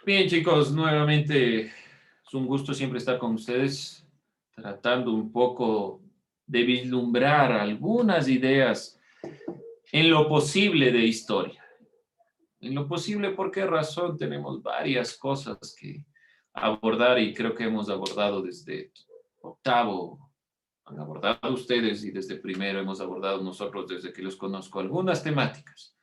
Bien, chicos, nuevamente es un gusto siempre estar con ustedes, tratando un poco de vislumbrar algunas ideas en lo posible de historia. En lo posible, ¿por qué razón? Tenemos varias cosas que abordar y creo que hemos abordado desde octavo, han abordado ustedes y desde primero hemos abordado nosotros desde que los conozco algunas temáticas.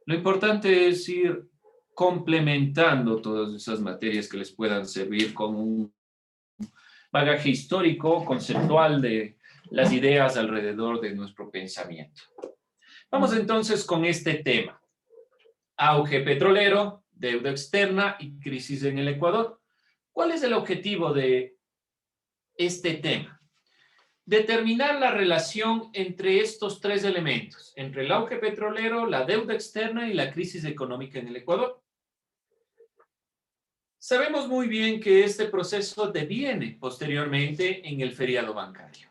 Lo importante es ir complementando todas esas materias que les puedan servir con un bagaje histórico, conceptual de las ideas alrededor de nuestro pensamiento. Vamos entonces con este tema. Auge petrolero, deuda externa y crisis en el Ecuador. ¿Cuál es el objetivo de este tema? Determinar la relación entre estos tres elementos, entre el auge petrolero, la deuda externa y la crisis económica en el Ecuador. Sabemos muy bien que este proceso deviene posteriormente en el feriado bancario.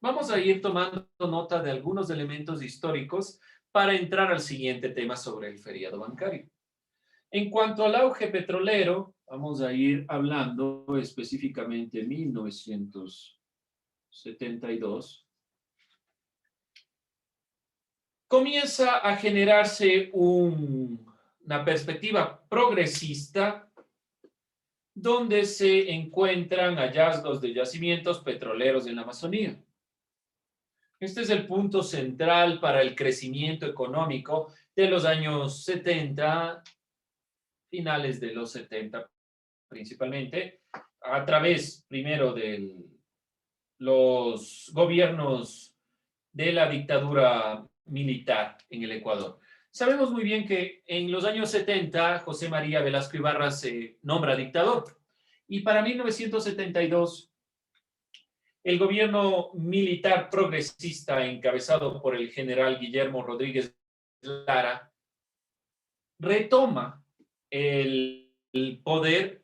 Vamos a ir tomando nota de algunos elementos históricos para entrar al siguiente tema sobre el feriado bancario. En cuanto al auge petrolero, vamos a ir hablando específicamente de 1972. Comienza a generarse una perspectiva progresista donde se encuentran hallazgos de yacimientos petroleros en la Amazonía. Este es el punto central para el crecimiento económico de los años 70, finales de los 70 principalmente, a través primero de los gobiernos de la dictadura militar en el Ecuador. Sabemos muy bien que en los años 70 José María Velasco Ibarra se nombra dictador y para 1972 el gobierno militar progresista encabezado por el general Guillermo Rodríguez Lara retoma el poder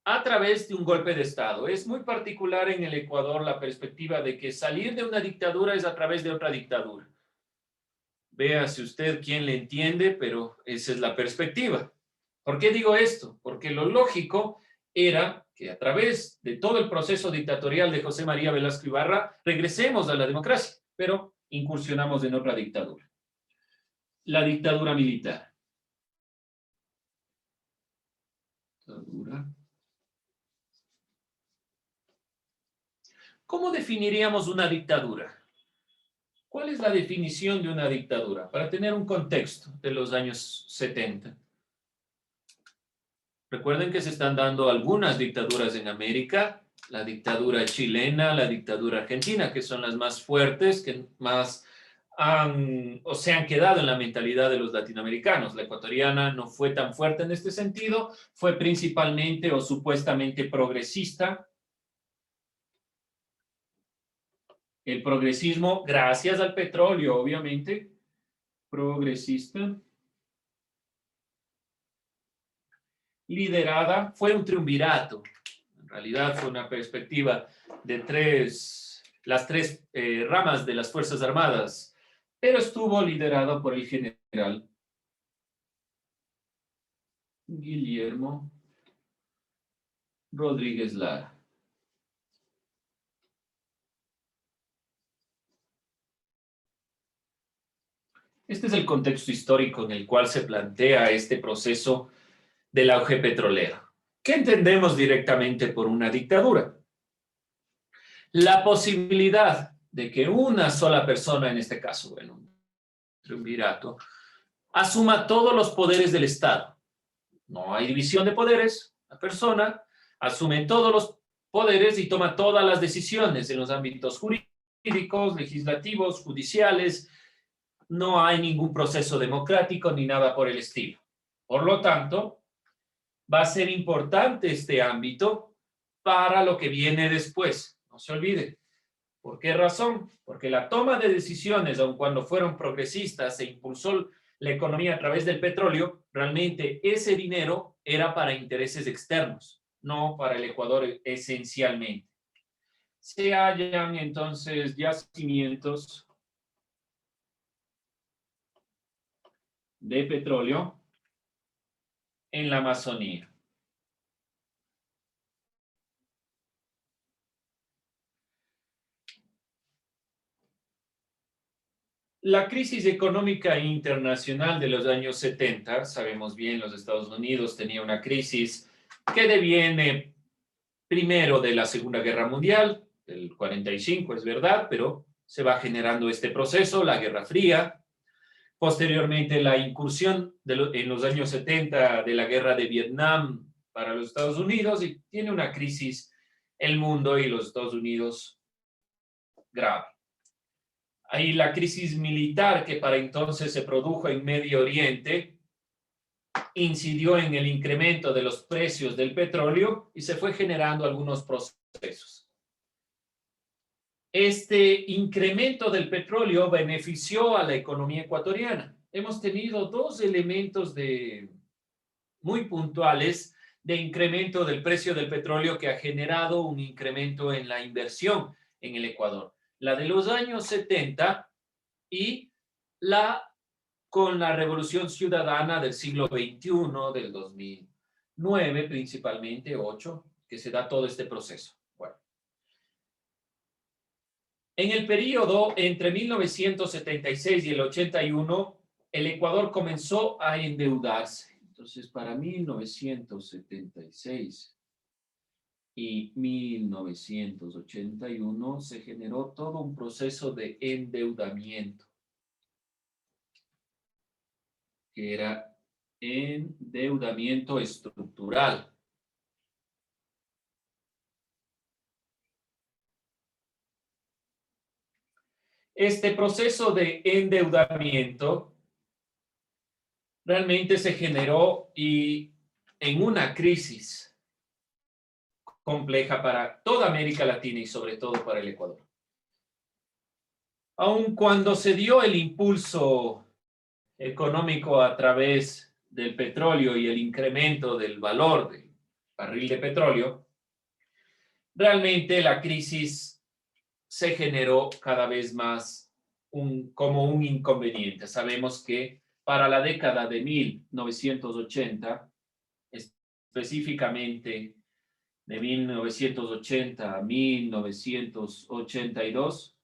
a través de un golpe de Estado. Es muy particular en el Ecuador la perspectiva de que salir de una dictadura es a través de otra dictadura. Véase usted quién le entiende, pero esa es la perspectiva. ¿Por qué digo esto? Porque lo lógico era que a través de todo el proceso dictatorial de José María Velasco Ibarra regresemos a la democracia, pero incursionamos en otra dictadura, la dictadura militar. ¿Cómo definiríamos una dictadura? ¿Cuál es la definición de una dictadura? Para tener un contexto de los años 70. Recuerden que se están dando algunas dictaduras en América, la dictadura chilena, la dictadura argentina, que son las más fuertes, que más se han quedado en la mentalidad de los latinoamericanos. La ecuatoriana no fue tan fuerte en este sentido, fue principalmente o supuestamente progresista. El progresismo, gracias al petróleo, obviamente, progresista, liderada, fue un triunvirato. En realidad fue una perspectiva de las tres ramas de las Fuerzas Armadas, pero estuvo liderado por el general Guillermo Rodríguez Lara. Este es el contexto histórico en el cual se plantea este proceso del auge petrolero. ¿Qué entendemos directamente por una dictadura? La posibilidad de que una sola persona, en este caso, bueno, un triunvirato, asuma todos los poderes del Estado. No hay división de poderes. La persona asume todos los poderes y toma todas las decisiones en los ámbitos jurídicos, legislativos, judiciales. No hay ningún proceso democrático ni nada por el estilo. Por lo tanto, va a ser importante este ámbito para lo que viene después. No se olvide. ¿Por qué razón? Porque la toma de decisiones, aun cuando fueron progresistas, se impulsó la economía a través del petróleo, realmente ese dinero era para intereses externos, no para el Ecuador esencialmente. Se hallan entonces yacimientos de petróleo en la Amazonía. La crisis económica internacional de los años 70, sabemos bien, los Estados Unidos tenía una crisis que deviene primero de la Segunda Guerra Mundial, del 45, es verdad, pero se va generando este proceso, la Guerra Fría, posteriormente la incursión en los años 70 de la Guerra de Vietnam para los Estados Unidos, y tiene una crisis el mundo y los Estados Unidos grave. Ahí la crisis militar que para entonces se produjo en Medio Oriente incidió en el incremento de los precios del petróleo y se fue generando algunos procesos. Este incremento del petróleo benefició a la economía ecuatoriana. Hemos tenido dos elementos muy puntuales de incremento del precio del petróleo que ha generado un incremento en la inversión en el Ecuador. La de los años 70 y con la revolución ciudadana del siglo XXI, del 2009 principalmente, 8, que se da todo este proceso. Bueno, en el periodo entre 1976 y el 81, el Ecuador comenzó a endeudarse. Entonces, para 1976 y 1981 se generó todo un proceso de endeudamiento, que era endeudamiento estructural. Este proceso de endeudamiento realmente se generó en una crisis compleja para toda América Latina y sobre todo para el Ecuador. Aun cuando se dio el impulso económico a través del petróleo y el incremento del valor del barril de petróleo, realmente la crisis se generó cada vez más como un inconveniente. Sabemos que para la década de 1980, específicamente de 1980 a 1982,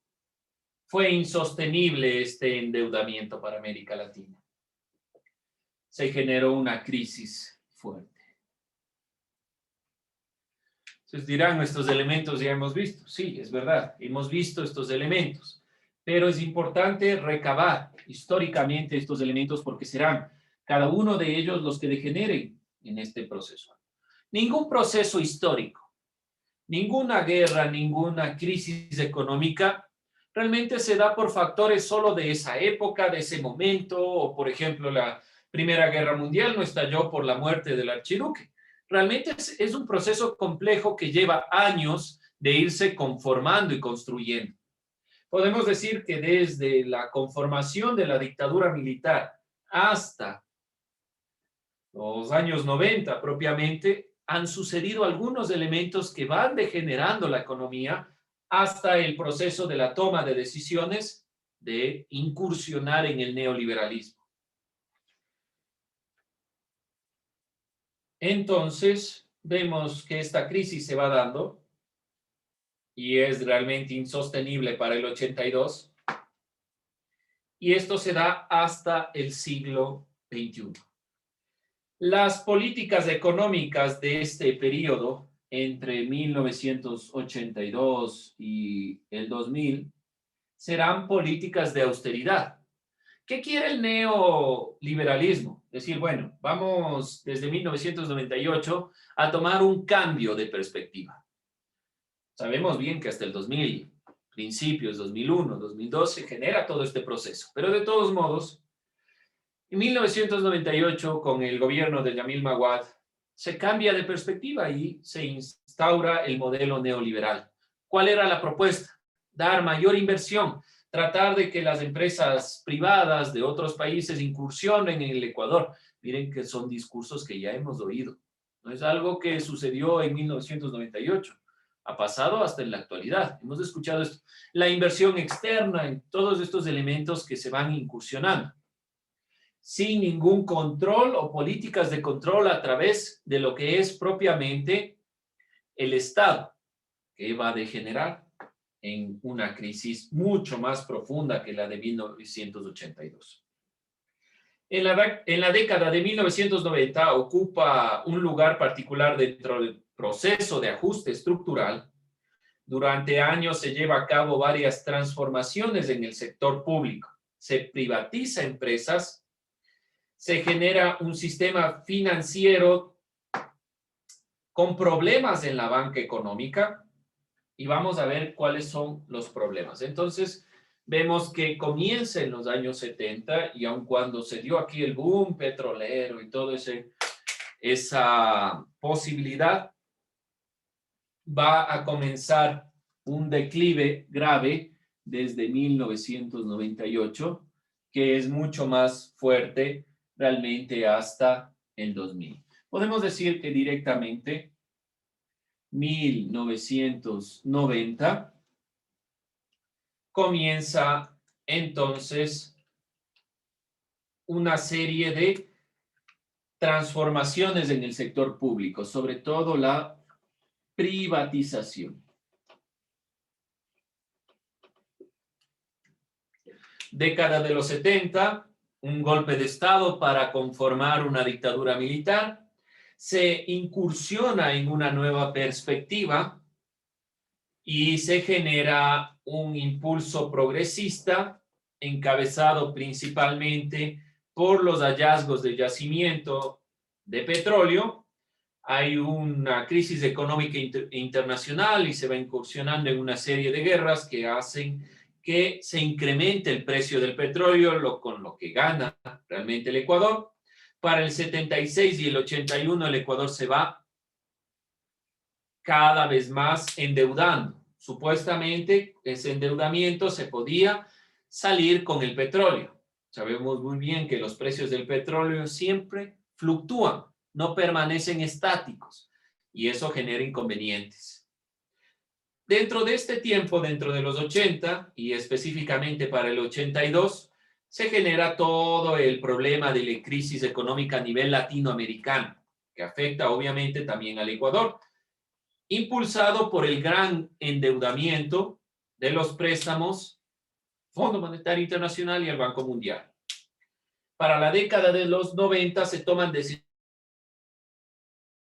fue insostenible este endeudamiento para América Latina. Se generó una crisis fuerte. Entonces dirán, estos elementos ya hemos visto. Sí, es verdad, hemos visto estos elementos, pero es importante recabar históricamente estos elementos porque serán cada uno de ellos los que degeneren en este proceso. Ningún proceso histórico, ninguna guerra, ninguna crisis económica realmente se da por factores solo de esa época, de ese momento, o por ejemplo la Primera Guerra Mundial no estalló por la muerte del archiduque. Realmente es un proceso complejo que lleva años de irse conformando y construyendo. Podemos decir que desde la conformación de la dictadura militar hasta los años 90 propiamente, han sucedido algunos elementos que van degenerando la economía hasta el proceso de la toma de decisiones de incursionar en el neoliberalismo. Entonces, vemos que esta crisis se va dando y es realmente insostenible para el 82, y esto se da hasta el siglo XXI. Las políticas económicas de este periodo, entre 1982 y el 2000, serán políticas de austeridad. ¿Qué quiere el neoliberalismo? Decir, bueno, vamos desde 1998 a tomar un cambio de perspectiva. Sabemos bien que hasta el 2000, principios 2001, 2002, se genera todo este proceso, pero de todos modos, en 1998, con el gobierno de Yamil Maguad, se cambia de perspectiva y se instaura el modelo neoliberal. ¿Cuál era la propuesta? Dar mayor inversión, tratar de que las empresas privadas de otros países incursionen en el Ecuador. Miren que son discursos que ya hemos oído. No es algo que sucedió en 1998. Ha pasado hasta en la actualidad. Hemos escuchado esto. La inversión externa, en todos estos elementos que se van incursionando, sin ningún control o políticas de control a través de lo que es propiamente el Estado, que va a degenerar. en una crisis mucho más profunda que la de 1982. En la década de 1990 ocupa un lugar particular dentro del proceso de ajuste estructural. Durante años se lleva a cabo varias transformaciones en el sector público. Se privatiza empresas, se genera un sistema financiero con problemas en la banca económica y vamos a ver cuáles son los problemas. Entonces, vemos que comienza en los años 70 y aun cuando se dio aquí el boom petrolero y todo esa posibilidad, va a comenzar un declive grave desde 1998, que es mucho más fuerte realmente hasta el 2000. Podemos decir que directamente 1990 comienza entonces una serie de transformaciones en el sector público, sobre todo la privatización. Década de los 70, un golpe de Estado para conformar una dictadura militar. Se incursiona en una nueva perspectiva y se genera un impulso progresista encabezado principalmente por los hallazgos de yacimiento de petróleo. Hay una crisis económica internacional y se va incursionando en una serie de guerras que hacen que se incremente el precio del petróleo, con lo que gana realmente el Ecuador. Para el 76 y el 81 el Ecuador se va cada vez más endeudando. Supuestamente ese endeudamiento se podía salir con el petróleo. Sabemos muy bien que los precios del petróleo siempre fluctúan, no permanecen estáticos y eso genera inconvenientes. Dentro de este tiempo, dentro de los 80 y específicamente para el 82, se genera todo el problema de la crisis económica a nivel latinoamericano, que afecta obviamente también al Ecuador, impulsado por el gran endeudamiento de los préstamos, Fondo Monetario Internacional y el Banco Mundial. Para la década de los 90 se toman decisiones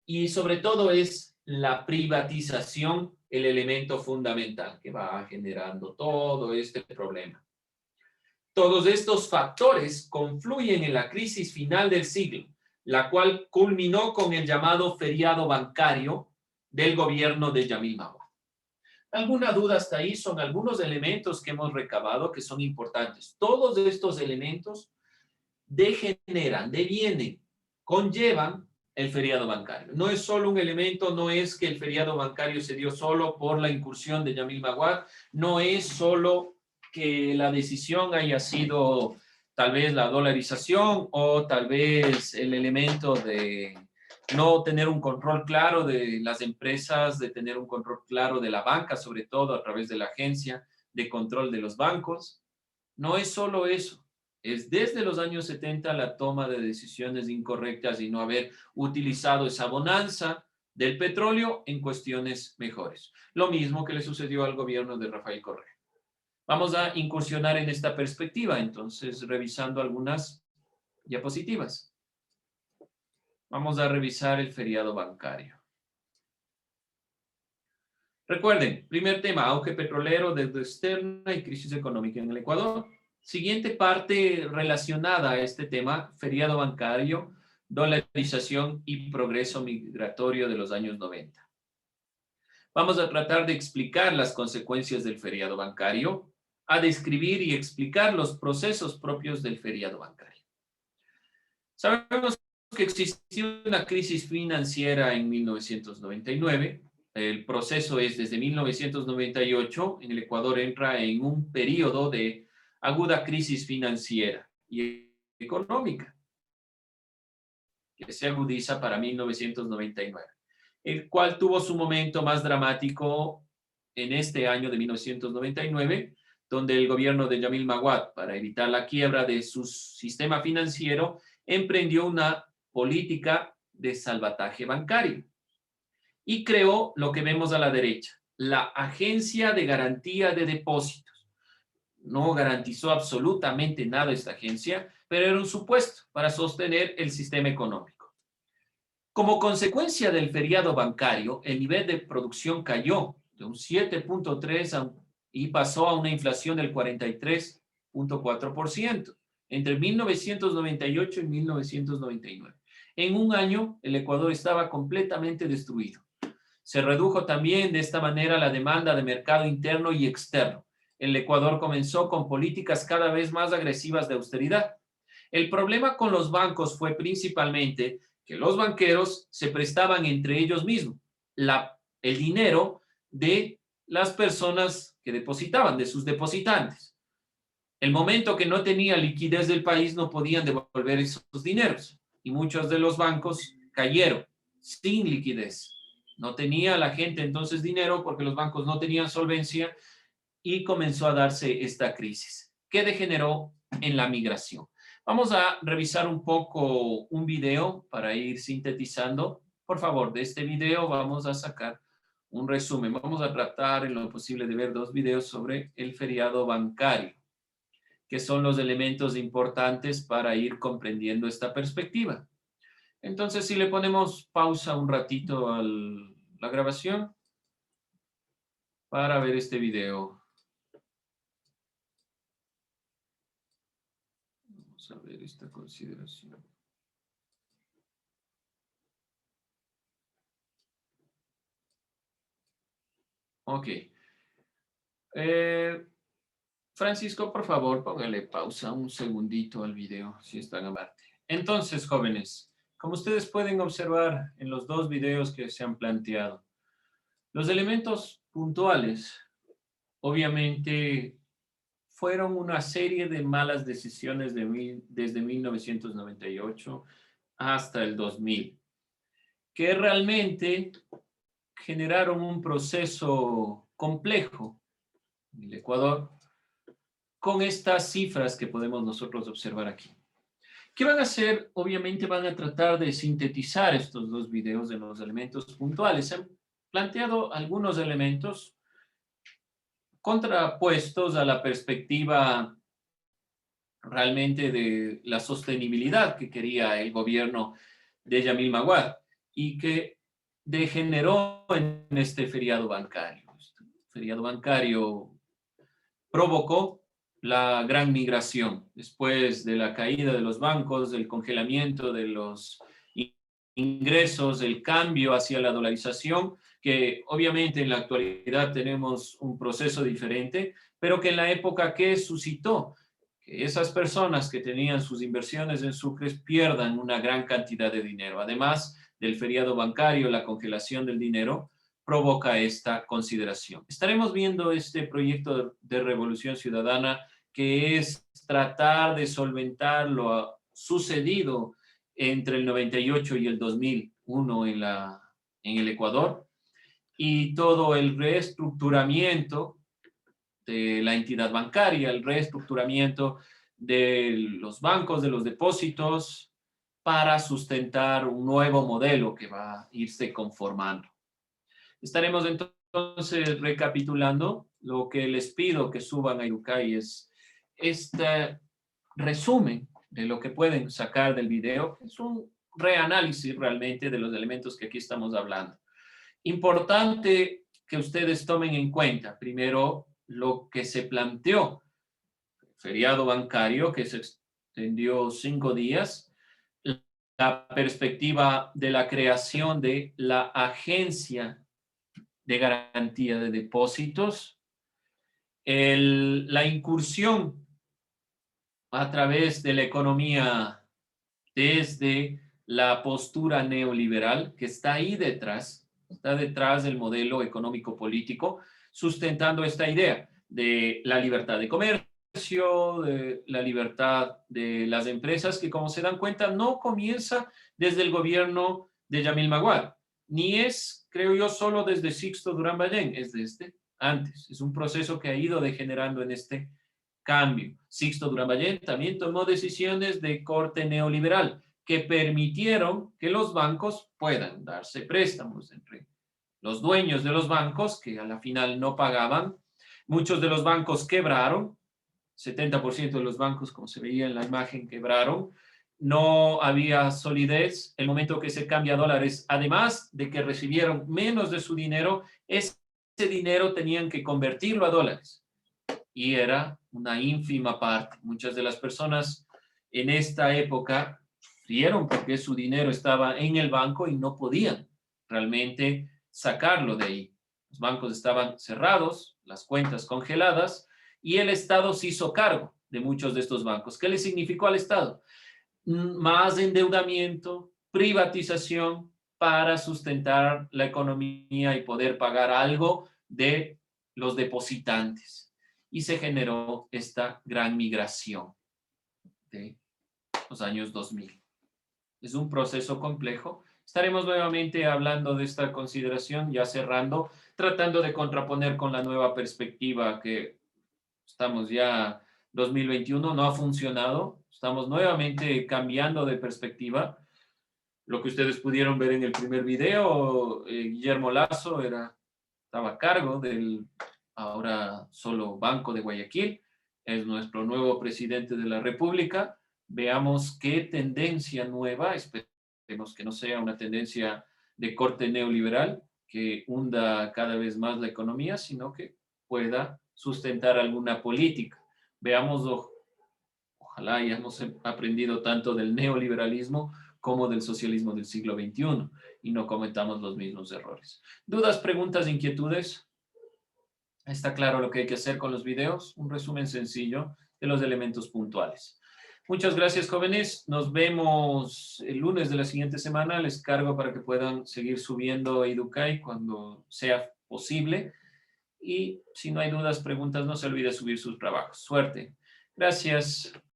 y sobre todo es la privatización el elemento fundamental que va generando todo este problema. Todos estos factores confluyen en la crisis final del siglo, la cual culminó con el llamado feriado bancario del gobierno de Yamil Maguad. ¿Alguna duda hasta ahí? Son algunos elementos que hemos recabado que son importantes. Todos estos elementos degeneran, devienen, conllevan el feriado bancario. No es solo un elemento, no es que el feriado bancario se dio solo por la incursión de Yamil Maguad, no es solo que la decisión haya sido tal vez la dolarización o tal vez el elemento de no tener un control claro de las empresas, de tener un control claro de la banca, sobre todo a través de la agencia de control de los bancos. No es solo eso. Es desde los años 70 la toma de decisiones incorrectas y no haber utilizado esa bonanza del petróleo en cuestiones mejores. Lo mismo que le sucedió al gobierno de Rafael Correa. Vamos a incursionar en esta perspectiva, entonces, revisando algunas diapositivas. Vamos a revisar el feriado bancario. Recuerden, primer tema, auge petrolero, deuda externa y crisis económica en el Ecuador. Siguiente parte relacionada a este tema, feriado bancario, dolarización y progreso migratorio de los años 90. Vamos a tratar de explicar las consecuencias del feriado bancario, a describir y explicar los procesos propios del feriado bancario. Sabemos que existió una crisis financiera en 1999. El proceso es desde 1998. En el Ecuador entra en un periodo de aguda crisis financiera y económica que se agudiza para 1999, el cual tuvo su momento más dramático en este año de 1999, donde el gobierno de Yamil Maguad, para evitar la quiebra de su sistema financiero, emprendió una política de salvataje bancario y creó lo que vemos a la derecha, la Agencia de Garantía de Depósitos. No garantizó absolutamente nada esta agencia, pero era un supuesto para sostener el sistema económico. Como consecuencia del feriado bancario, el nivel de producción cayó de un 7.3 y pasó a una inflación del 43.4% entre 1998 y 1999. En un año, el Ecuador estaba completamente destruido. Se redujo también de esta manera la demanda de mercado interno y externo. El Ecuador comenzó con políticas cada vez más agresivas de austeridad. El problema con los bancos fue principalmente que los banqueros se prestaban entre ellos mismos el dinero de las personas que depositaban, de sus depositantes. El momento que no tenía liquidez del país no podían devolver esos dineros y muchos de los bancos cayeron sin liquidez. No tenía la gente entonces dinero porque los bancos no tenían solvencia y comenzó a darse esta crisis que degeneró en la migración. Vamos a revisar un poco un video para ir sintetizando. Por favor, de este video vamos a sacar un resumen. Vamos a tratar en lo posible de ver 2 videos sobre el feriado bancario, que son los elementos importantes para ir comprendiendo esta perspectiva. Entonces, si le ponemos pausa un ratito a la grabación para ver este video. Vamos a ver esta consideración. Ok. Francisco, por favor, póngale pausa un segundito al video, si están amable. Entonces, jóvenes, como ustedes pueden observar en los 2 videos que se han planteado, los elementos puntuales, obviamente, fueron una serie de malas decisiones desde 1998 hasta el 2000, que realmente generaron un proceso complejo en el Ecuador con estas cifras que podemos nosotros observar aquí. ¿Qué van a hacer? Obviamente van a tratar de sintetizar estos 2 videos de los elementos puntuales. Se han planteado algunos elementos contrapuestos a la perspectiva realmente de la sostenibilidad que quería el gobierno de Yamil Maguad y que degeneró en este feriado bancario. Este feriado bancario provocó la gran migración después de la caída de los bancos, del congelamiento de los ingresos, el cambio hacia la dolarización, que obviamente en la actualidad tenemos un proceso diferente, pero que en la época que suscitó que esas personas que tenían sus inversiones en sucres pierdan una gran cantidad de dinero. Además del feriado bancario, la congelación del dinero provoca esta consideración. Estaremos viendo este proyecto de revolución ciudadana que es tratar de solventar lo sucedido entre el 98 y el 2001 en el Ecuador y todo el reestructuramiento de la entidad bancaria, el reestructuramiento de los bancos, de los depósitos, para sustentar un nuevo modelo que va a irse conformando. Estaremos entonces recapitulando. Lo que les pido que suban a Educay es este resumen de lo que pueden sacar del video. Es un reanálisis realmente de los elementos que aquí estamos hablando. Importante que ustedes tomen en cuenta, primero, lo que se planteó. Feriado bancario que se extendió 5 días, la perspectiva de la creación de la Agencia de Garantía de Depósitos, la incursión a través de la economía desde la postura neoliberal que está ahí detrás, está detrás del modelo económico-político, sustentando esta idea de la libertad de comercio, de la libertad de las empresas, que como se dan cuenta no comienza desde el gobierno de Yamil Maguad, ni es, creo yo, solo desde Sixto Durán Ballén, es desde antes. Es un proceso que ha ido degenerando en este cambio. Sixto Durán Ballén también tomó decisiones de corte neoliberal que permitieron que los bancos puedan darse préstamos entre los dueños de los bancos, que a la final no pagaban. Muchos de los bancos quebraron, 70% de los bancos, como se veía en la imagen, quebraron. No había solidez. El momento que se cambia a dólares, además de que recibieron menos de su dinero, ese dinero tenían que convertirlo a dólares. Y era una ínfima parte. Muchas de las personas en esta época sufrieron porque su dinero estaba en el banco y no podían realmente sacarlo de ahí. Los bancos estaban cerrados, las cuentas congeladas, y el Estado se hizo cargo de muchos de estos bancos. ¿Qué le significó al Estado? Más endeudamiento, privatización para sustentar la economía y poder pagar algo de los depositantes. Y se generó esta gran migración de los años 2000. Es un proceso complejo. Estaremos nuevamente hablando de esta consideración, ya cerrando, tratando de contraponer con la nueva perspectiva que estamos ya 2021, no ha funcionado. Estamos nuevamente cambiando de perspectiva. Lo que ustedes pudieron ver en el primer video, Guillermo Lasso estaba a cargo del ahora solo Banco de Guayaquil, es nuestro nuevo presidente de la República. Veamos qué tendencia nueva, esperemos que no sea una tendencia de corte neoliberal que hunda cada vez más la economía, sino que pueda sustentar alguna política. Veamos, ojalá hayamos aprendido tanto del neoliberalismo como del socialismo del siglo XXI y no cometamos los mismos errores. ¿Dudas, preguntas, inquietudes? ¿Está claro lo que hay que hacer con los videos? Un resumen sencillo de los elementos puntuales. Muchas gracias, jóvenes. Nos vemos el lunes de la siguiente semana. Les cargo para que puedan seguir subiendo Educay cuando sea posible. Y si no hay dudas, preguntas, no se olvide subir sus trabajos. Suerte. Gracias.